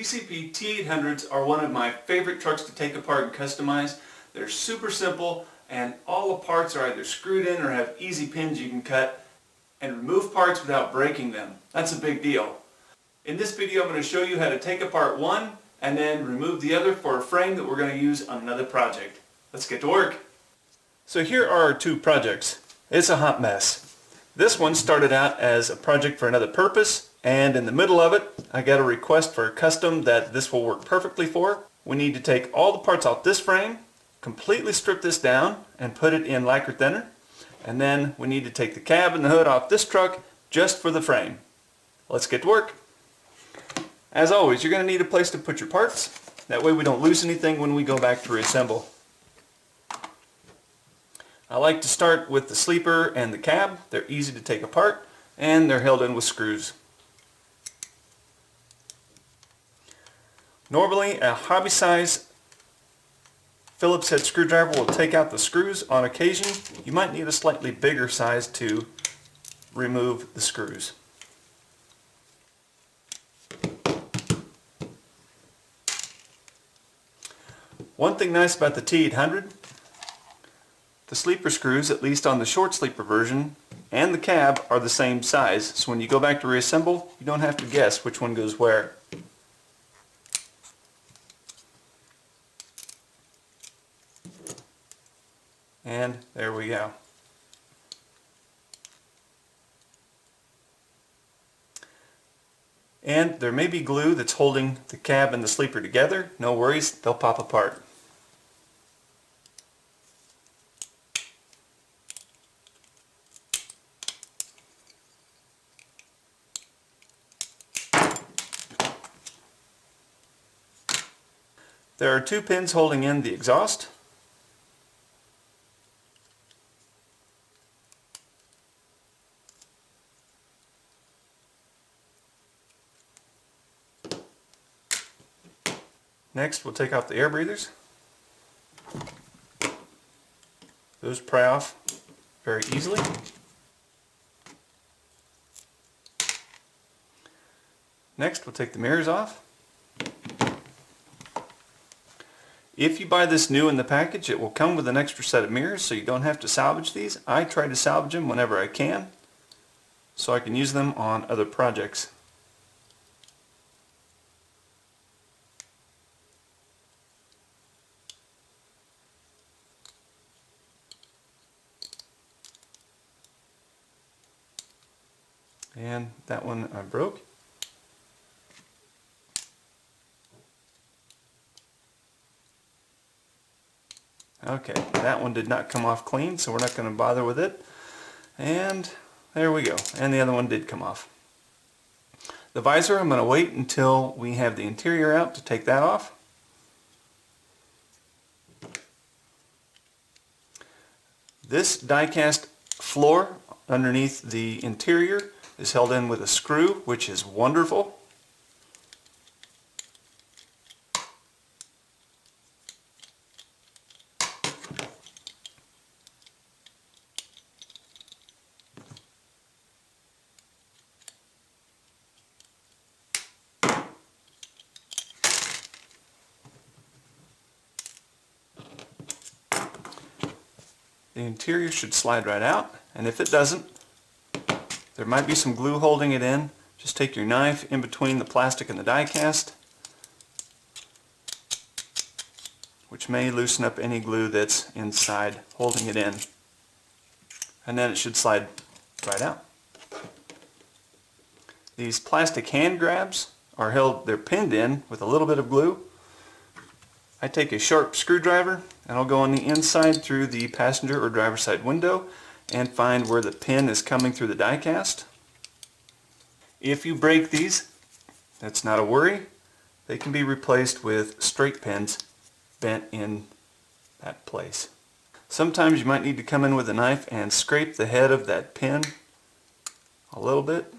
DCP T800s are one of my favorite trucks to take apart and customize. They're super simple and all the parts are either screwed in or have easy pins you can cut and remove parts without breaking them. That's a big deal. In this video I'm going to show you how to take apart one and then remove the other for a frame that we're going to use on another project. Let's get to work. So here are our two projects. It's a hot mess. This one started out as a project for another purpose, and in the middle of it I got a request for a custom that this will work perfectly for. We need to take all the parts off this frame, completely strip this down and put it in lacquer thinner, and then we need to take the cab and the hood off this truck just for the frame. Let's get to work. As always, you're going to need a place to put your parts. That way we don't lose anything when we go back to reassemble. I like to start with the sleeper and the cab. They're easy to take apart and they're held in with screws. Normally a hobby size Phillips head screwdriver will take out the screws. On occasion you might need a slightly bigger size to remove the screws. One thing nice about the T800, the sleeper screws, at least on the short sleeper version, and the cab are the same size, so when you go back to reassemble you don't have to guess which one goes where. And there we go. And there may be glue that's holding the cab and the sleeper together. No worries, they'll pop apart. There are two pins holding in the exhaust. Next we'll take off the air breathers. Those pry off very easily. Next we'll take the mirrors off. If you buy this new in the package, it will come with an extra set of mirrors, so you don't have to salvage these. I try to salvage them whenever I can, so I can use them on other projects. And that one I broke. Okay, that one did not come off clean, so we're not going to bother with it. And there we go. And the other one did come off. The visor, I'm going to wait until we have the interior out to take that off. This die-cast floor underneath the interior is held in with a screw, which is wonderful. The interior should slide right out, and if it doesn't, there might be some glue holding it in. Just take your knife in between the plastic and the die cast, which may loosen up any glue that's inside holding it in, and then it should slide right out. These plastic hand grabs are they're pinned in with a little bit of glue. I take a sharp screwdriver and I'll go on the inside through the passenger or driver's side window and find where the pin is coming through the die cast. If you break these, that's not a worry. They can be replaced with straight pins bent in that place. Sometimes you might need to come in with a knife and scrape the head of that pin a little bit.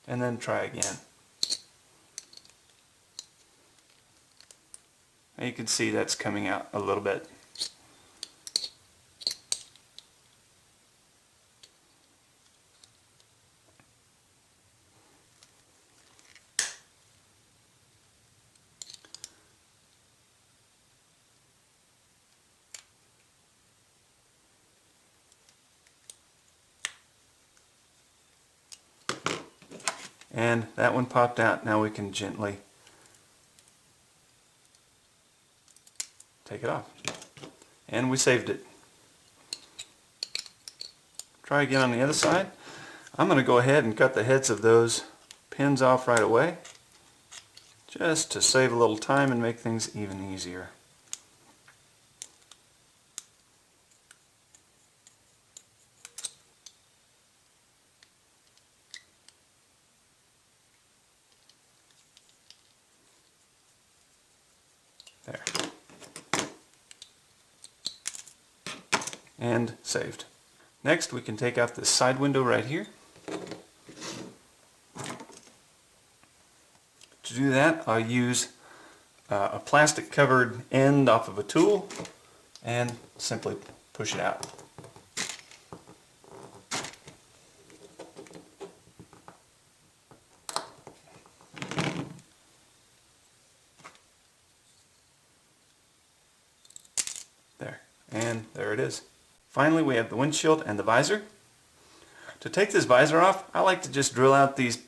and then try again. And you can see that's coming out a little bit. And that one popped out. Now we can gently take it off. And we saved it. Try again on the other side. I'm going to go ahead and cut the heads of those pins off right away, just to save a little time and make things even easier. There. And saved. Next we can take out this side window right here. To do that I'll use a plastic covered end off of a tool and simply push it out. There, and there it is. Finally, we have the windshield and the visor. To take this visor off, I like to just drill out these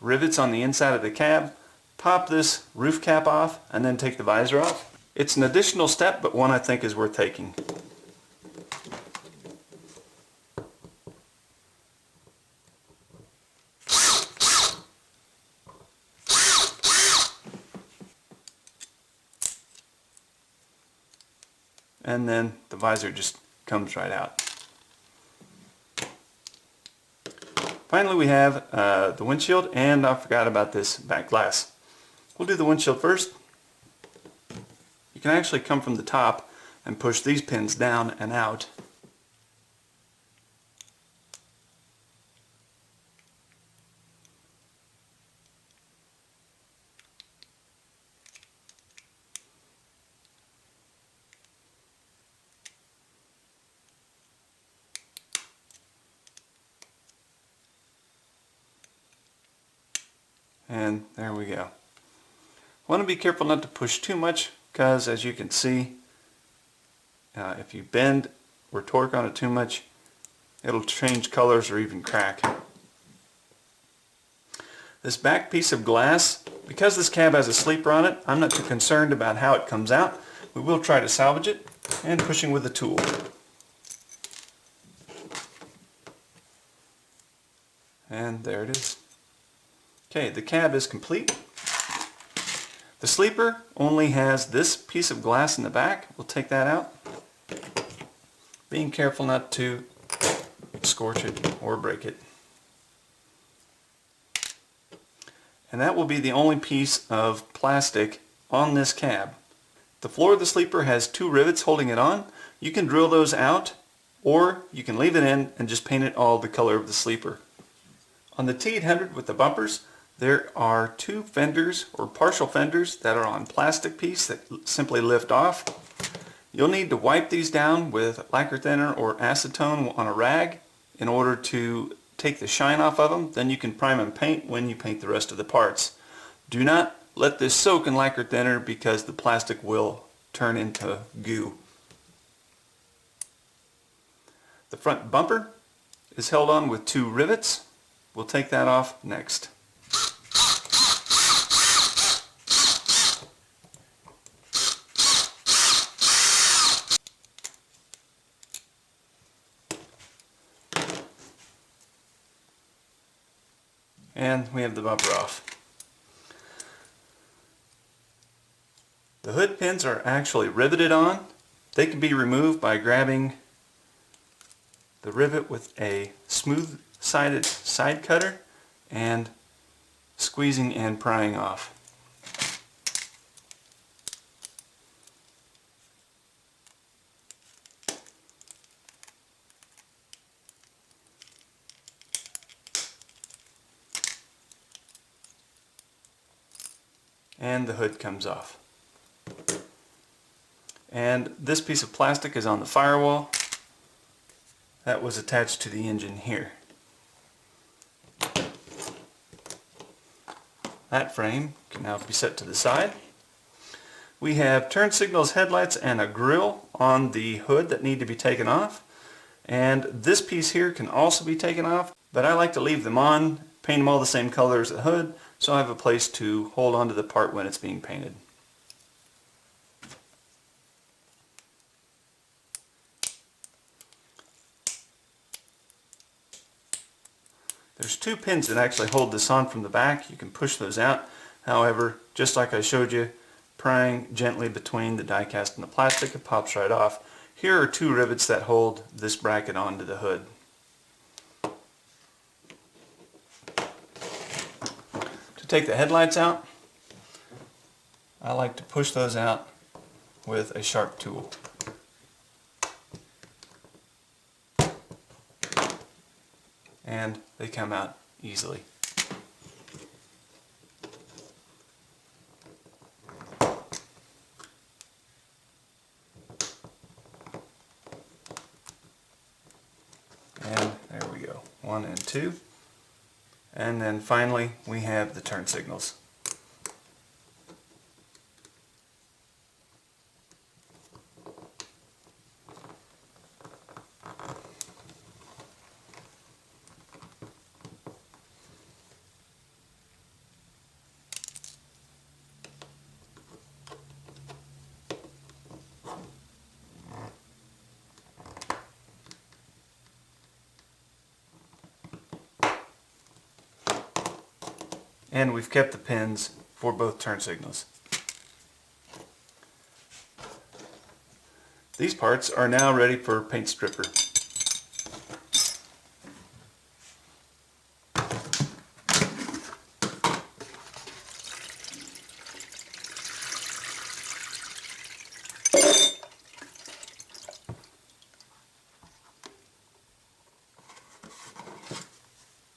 rivets on the inside of the cab, pop this roof cap off, and then take the visor off. It's an additional step, but one I think is worth taking. And then the visor just comes right out. Finally we have the windshield, and I forgot about this back glass. We'll do the windshield first. You can actually come from the top and push these pins down and out. And there we go. Want to be careful not to push too much, because as you can see, if you bend or torque on it too much, it'll change colors or even crack. This back piece of glass, because this cab has a sleeper on it, I'm not too concerned about how it comes out. We will try to salvage it, and pushing with a tool. And there it is. Okay, the cab is complete. The sleeper only has this piece of glass in the back. We'll take that out. Being careful not to scorch it or break it. And that will be the only piece of plastic on this cab. The floor of the sleeper has two rivets holding it on. You can drill those out, or you can leave it in and just paint it all the color of the sleeper. On the T800 with the bumpers, there are two fenders or partial fenders that are on plastic piece that simply lift off. You'll need to wipe these down with lacquer thinner or acetone on a rag in order to take the shine off of them. Then you can prime and paint when you paint the rest of the parts. Do not let this soak in lacquer thinner, because the plastic will turn into goo. The front bumper is held on with two rivets. We'll take that off next. And we have the bumper off. The hood pins are actually riveted on. They can be removed by grabbing the rivet with a smooth-sided side cutter and squeezing and prying off. And the hood comes off. And this piece of plastic is on the firewall. That was attached to the engine here. That frame can now be set to the side. We have turn signals, headlights, and a grille on the hood that need to be taken off. And this piece here can also be taken off, but I like to leave them on, paint them all the same color as the hood, so I have a place to hold onto the part when it's being painted. There's two pins that actually hold this on from the back. You can push those out. However, just like I showed you, prying gently between the die cast and the plastic, it pops right off. Here are two rivets that hold this bracket onto the hood. To take the headlights out, I like to push those out with a sharp tool. And they come out easily. And there we go, 1 and 2. And then finally we have the turn signals. And we've kept the pins for both turn signals. These parts are now ready for paint stripper.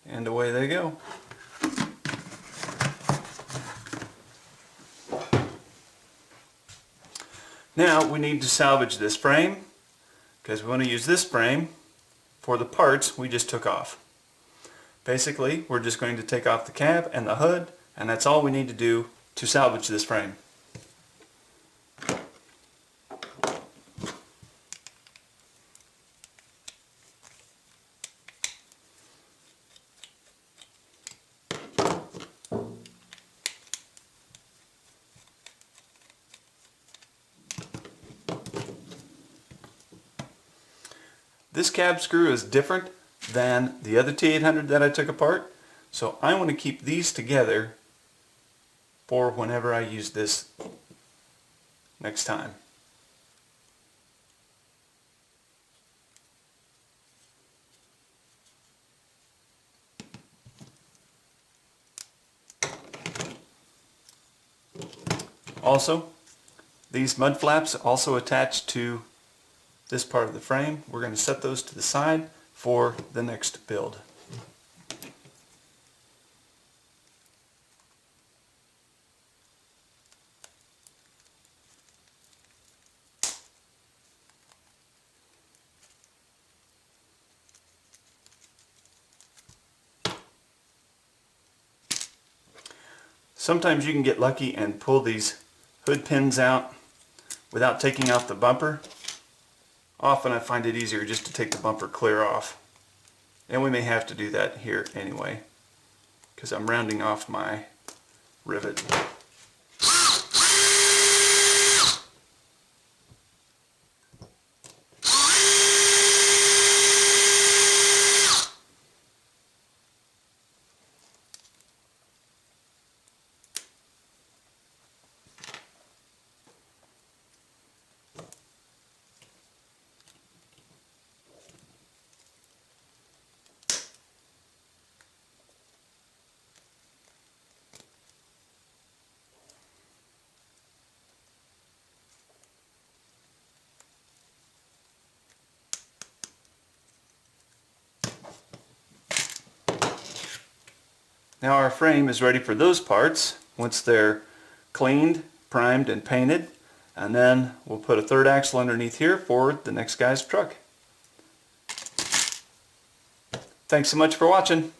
And away they go. Now we need to salvage this frame because we want to use this frame for the parts we just took off. Basically, we're just going to take off the cab and the hood, and that's all we need to do to salvage this frame. This cab screw is different than the other T800 that I took apart, so I want to keep these together for whenever I use this next time. Also, these mud flaps also attach to this part of the frame. We're going to set those to the side for the next build. Sometimes you can get lucky and pull these hood pins out without taking off the bumper. Often I find it easier just to take the bumper clear off. And we may have to do that here anyway, because I'm rounding off my rivet. Now our frame is ready for those parts once they're cleaned, primed, and painted. And then we'll put a third axle underneath here for the next guy's truck. Thanks so much for watching.